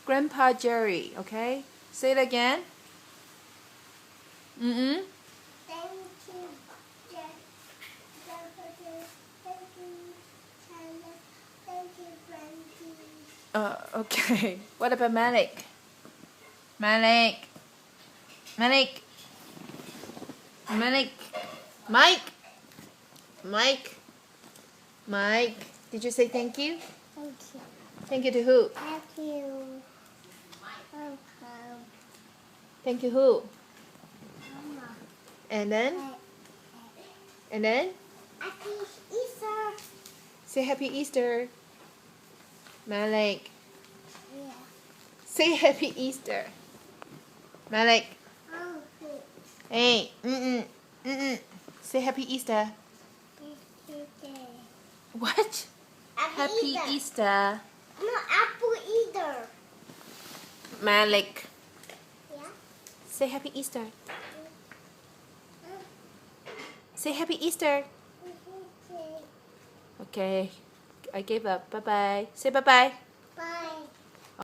Grandpa Jerry, okay? Say it again. Thank you, Jack. Thank you, China. Thank you, Frankie. Okay. What about Malik? Malik. Malik. Malik. Mike. Mike. Mike. Did you say thank you? Thank you. Thank you to who? Thank you. Thank you who? Mama. And then? And then? Happy Easter. Say Happy Easter. Malik. Yeah. Say Happy Easter. Malik. Oh, Hey. Say Happy Easter. What? Happy Easter. No apple either. Malik. Yeah. Say Happy Easter. Say Happy Easter. Okay. I gave up. Bye-bye. Say bye-bye. Bye.